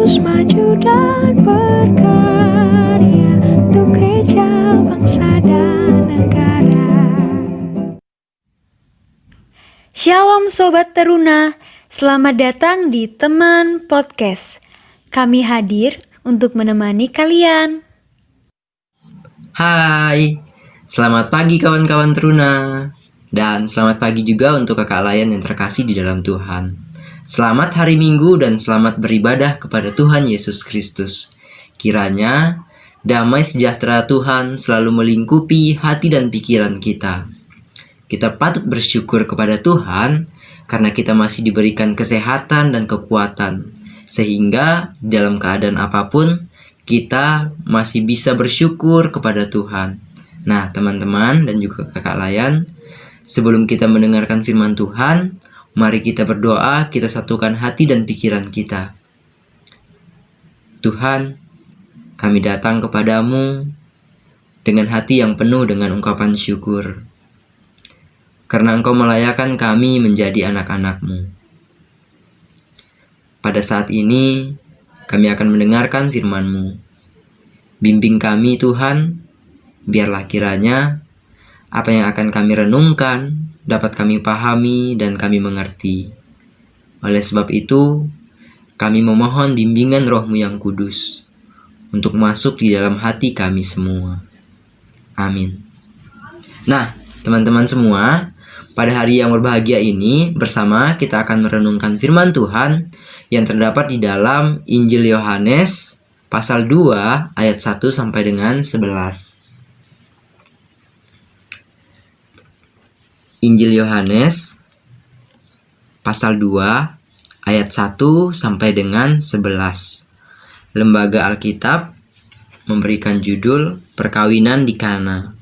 terus maju dan berkarya untuk gereja, bangsa, dan negara. Shalom Sobat Teruna, selamat datang di Teman Podcast. Kami hadir untuk menemani kalian. Hai, selamat pagi kawan-kawan Teruna. Dan selamat pagi juga untuk kakak layan yang terkasih di dalam Tuhan. Selamat hari Minggu dan selamat beribadah kepada Tuhan Yesus Kristus. Kiranya damai sejahtera Tuhan selalu melingkupi hati dan pikiran kita. Kita patut bersyukur kepada Tuhan karena kita masih diberikan kesehatan dan kekuatan. Sehingga dalam keadaan apapun kita masih bisa bersyukur kepada Tuhan. Nah teman-teman dan juga kakak layan, sebelum kita mendengarkan firman Tuhan, mari kita berdoa, kita satukan hati dan pikiran kita. Tuhan, kami datang kepadamu dengan hati yang penuh dengan ungkapan syukur. Karena Engkau melayakkan kami menjadi anak-anak-Mu. Pada saat ini, kami akan mendengarkan firman-Mu. Bimbing kami Tuhan, biarlah kiranya apa yang akan kami renungkan dapat kami pahami dan kami mengerti. Oleh sebab itu, kami memohon bimbingan Roh-Mu yang kudus untuk masuk di dalam hati kami semua. Amin. Nah, teman-teman semua, pada hari yang berbahagia ini bersama kita akan merenungkan firman Tuhan yang terdapat di dalam Injil Yohanes pasal 2 ayat 1 sampai dengan 11. Injil Yohanes pasal 2 ayat 1 sampai dengan 11. Lembaga Alkitab memberikan judul Perkawinan di Kana.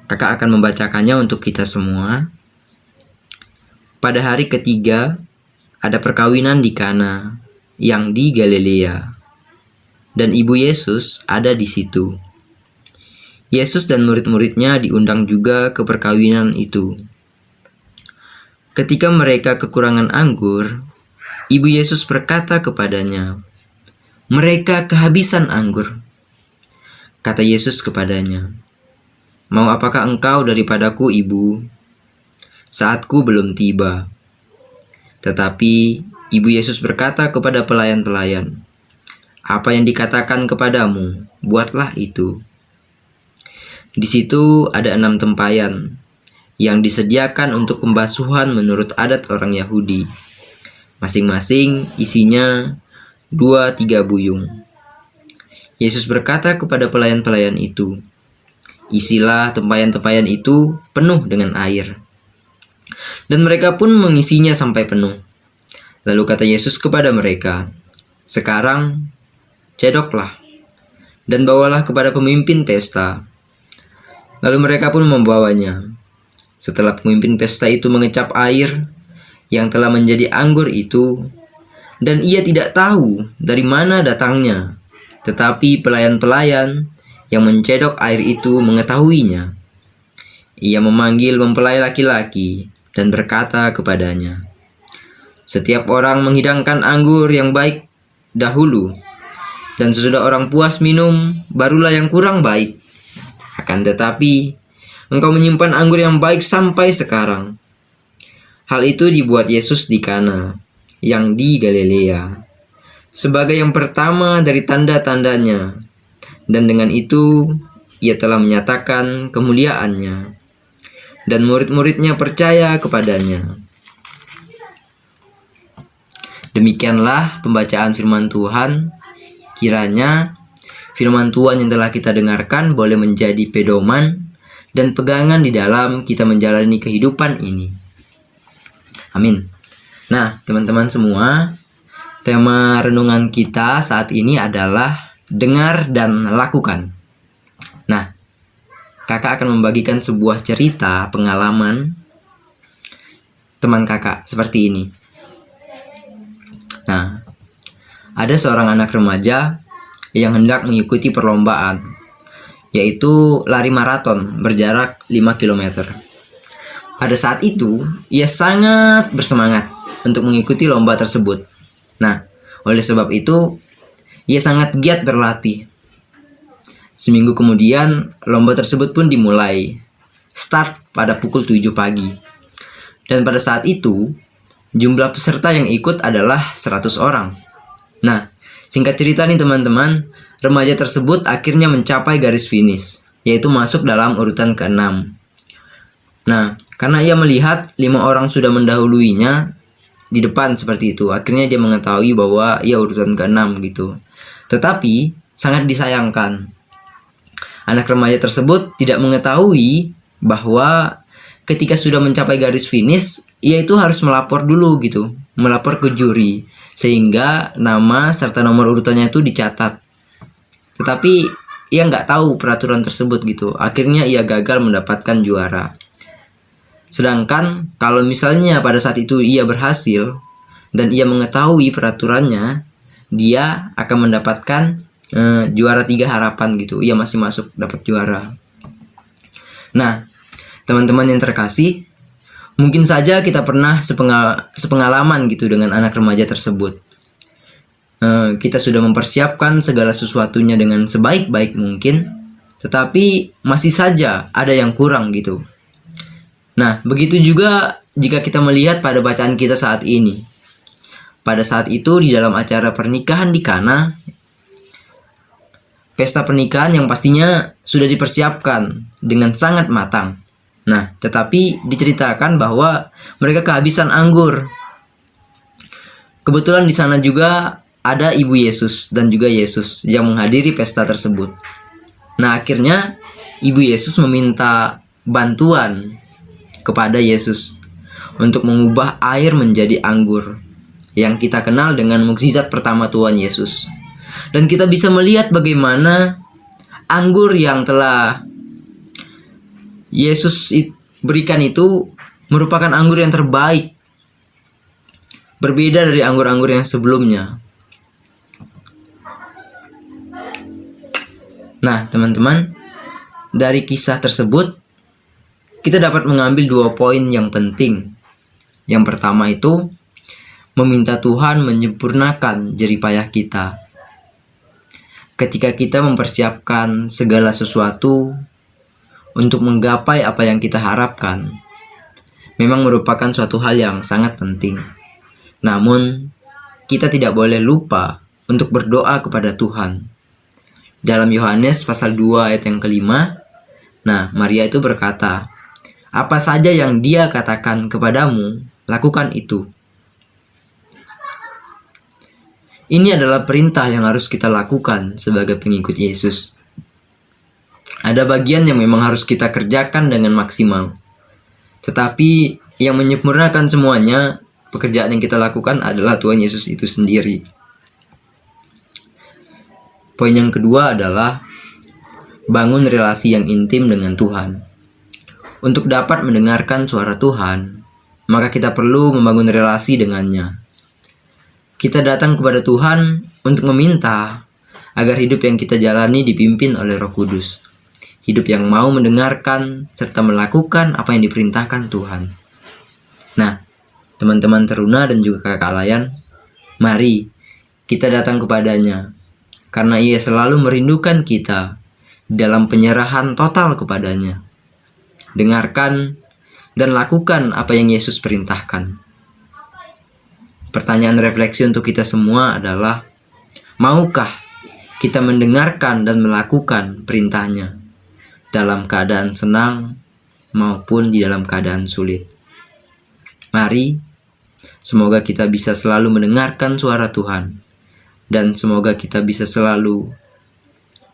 Kakak akan membacakannya untuk kita semua. Pada hari ketiga ada perkawinan di Kana yang di Galilea, dan ibu Yesus ada di situ. Yesus dan murid-muridnya diundang juga ke perkawinan itu. Ketika mereka kekurangan anggur, ibu Yesus berkata kepadanya, "Mereka kehabisan anggur." Kata Yesus kepadanya, "Mau apakah engkau daripadaku, ibu? Saatku belum tiba." Tetapi ibu Yesus berkata kepada pelayan-pelayan, "Apa yang dikatakan kepadamu, buatlah itu." Di situ ada 6 tempayan yang disediakan untuk pembasuhan menurut adat orang Yahudi. Masing-masing isinya 2-3 buyung. Yesus berkata kepada pelayan-pelayan itu, "Isilah tempayan-tempayan itu penuh dengan air." Dan mereka pun mengisinya sampai penuh. Lalu kata Yesus kepada mereka, "Sekarang cedoklah dan bawalah kepada pemimpin pesta." Lalu mereka pun membawanya. Setelah pemimpin pesta itu mengecap air yang telah menjadi anggur itu, dan ia tidak tahu dari mana datangnya, tetapi pelayan-pelayan yang mencedok air itu mengetahuinya. Ia memanggil mempelai laki-laki dan berkata kepadanya, "Setiap orang menghidangkan anggur yang baik dahulu, dan sesudah orang puas minum, barulah yang kurang baik. Akan tetapi, engkau menyimpan anggur yang baik sampai sekarang." Hal itu dibuat Yesus di Kana, yang di Galilea, sebagai yang pertama dari tanda-tandanya, dan dengan itu ia telah menyatakan kemuliaannya, dan murid-muridnya percaya kepadanya. Demikianlah pembacaan firman Tuhan. Kiranya firman Tuhan yang telah kita dengarkan boleh menjadi pedoman dan pegangan di dalam kita menjalani kehidupan ini. Amin. Nah, teman-teman semua, tema renungan kita saat ini adalah dengar dan lakukan. Nah, kakak akan membagikan sebuah cerita pengalaman teman kakak seperti ini. Nah, ada seorang anak remaja yang hendak mengikuti perlombaan, yaitu lari maraton berjarak 5 km. Pada saat itu, ia sangat bersemangat untuk mengikuti lomba tersebut. Nah, oleh sebab itu, ia sangat giat berlatih. Seminggu kemudian, lomba tersebut pun dimulai. Start pada pukul 7 pagi. Dan pada saat itu, jumlah peserta yang ikut adalah 100 orang. Nah, singkat cerita nih teman-teman, remaja tersebut akhirnya mencapai garis finish, yaitu masuk dalam urutan ke-6. Nah, karena ia melihat 5 orang sudah mendahuluinya di depan seperti itu, akhirnya dia mengetahui bahwa ia urutan ke-6 gitu. Tetapi, sangat disayangkan, anak remaja tersebut tidak mengetahui bahwa ketika sudah mencapai garis finish, ia itu harus melapor dulu gitu, melapor ke juri, sehingga nama serta nomor urutannya itu dicatat. Tetapi ia nggak tahu peraturan tersebut gitu, akhirnya ia gagal mendapatkan juara. Sedangkan kalau misalnya pada saat itu ia berhasil dan ia mengetahui peraturannya, dia akan mendapatkan juara 3 harapan gitu. Ia masih masuk dapat juara. Nah, teman-teman yang terkasih, mungkin saja kita pernah sepengalaman gitu dengan anak remaja tersebut. Kita sudah mempersiapkan segala sesuatunya dengan sebaik-baik mungkin, tetapi masih saja ada yang kurang gitu. Nah, begitu juga jika kita melihat pada bacaan kita saat ini. Pada saat itu di dalam acara pernikahan di Kana, pesta pernikahan yang pastinya sudah dipersiapkan dengan sangat matang. Nah, tetapi diceritakan bahwa mereka kehabisan anggur. Kebetulan di sana juga ada Ibu Yesus dan juga Yesus yang menghadiri pesta tersebut. Nah, akhirnya Ibu Yesus meminta bantuan kepada Yesus untuk mengubah air menjadi anggur, yang kita kenal dengan mukjizat pertama Tuhan Yesus. Dan kita bisa melihat bagaimana anggur yang telah Yesus berikan itu merupakan anggur yang terbaik, berbeda dari anggur-anggur yang sebelumnya. Nah, teman-teman, dari kisah tersebut kita dapat mengambil 2 poin yang penting. Yang pertama itu meminta Tuhan menyempurnakan jeripayah kita. Ketika kita mempersiapkan segala sesuatu untuk menggapai apa yang kita harapkan, memang merupakan suatu hal yang sangat penting. Namun, kita tidak boleh lupa untuk berdoa kepada Tuhan. Dalam Yohanes pasal 2 ayat yang kelima, nah, Maria itu berkata, "Apa saja yang Dia katakan kepadamu, lakukan itu." Ini adalah perintah yang harus kita lakukan sebagai pengikut Yesus. Ada bagian yang memang harus kita kerjakan dengan maksimal. Tetapi yang menyempurnakan semuanya, pekerjaan yang kita lakukan adalah Tuhan Yesus itu sendiri. Poin yang kedua adalah bangun relasi yang intim dengan Tuhan. Untuk dapat mendengarkan suara Tuhan, maka kita perlu membangun relasi dengannya. Kita datang kepada Tuhan untuk meminta agar hidup yang kita jalani dipimpin oleh Roh Kudus. Hidup yang mau mendengarkan serta melakukan apa yang diperintahkan Tuhan. Nah, teman-teman teruna dan juga kakak layan, mari kita datang kepadanya, karena Ia selalu merindukan kita dalam penyerahan total kepadanya. Dengarkan dan lakukan apa yang Yesus perintahkan. Pertanyaan refleksi untuk kita semua adalah, maukah kita mendengarkan dan melakukan perintahnya dalam keadaan senang maupun di dalam keadaan sulit? Mari, semoga kita bisa selalu mendengarkan suara Tuhan, dan semoga kita bisa selalu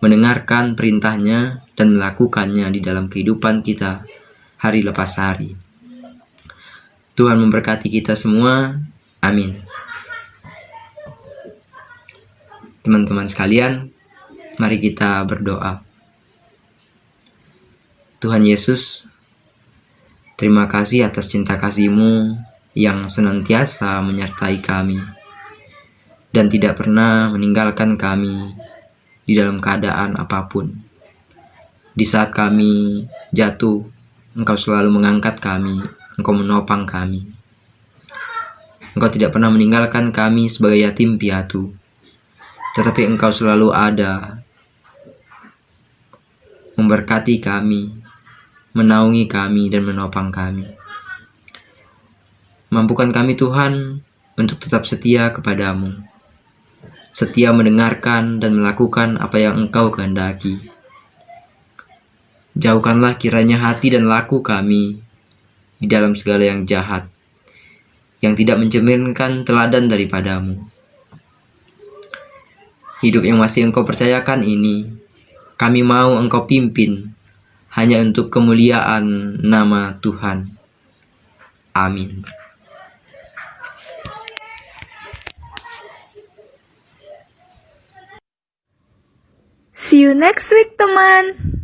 mendengarkan perintahnya dan melakukannya di dalam kehidupan kita hari lepas hari. Tuhan memberkati kita semua. Amin. Teman-teman sekalian, mari kita berdoa. Tuhan Yesus, terima kasih atas cinta kasih-Mu yang senantiasa menyertai kami dan tidak pernah meninggalkan kami di dalam keadaan apapun. Di saat kami jatuh, Engkau selalu mengangkat kami, Engkau menopang kami. Engkau tidak pernah meninggalkan kami sebagai yatim piatu, tetapi Engkau selalu ada, memberkati kami, menaungi kami, dan menopang kami. Mampukan kami Tuhan untuk tetap setia kepadamu, setia mendengarkan dan melakukan apa yang Engkau kehendaki. Jauhkanlah kiranya hati dan laku kami di dalam segala yang jahat, yang tidak mencerminkan teladan daripadamu. Hidup yang masih Engkau percayakan ini, kami mau Engkau pimpin, hanya untuk kemuliaan nama Tuhan. Amin. See you next week, teman.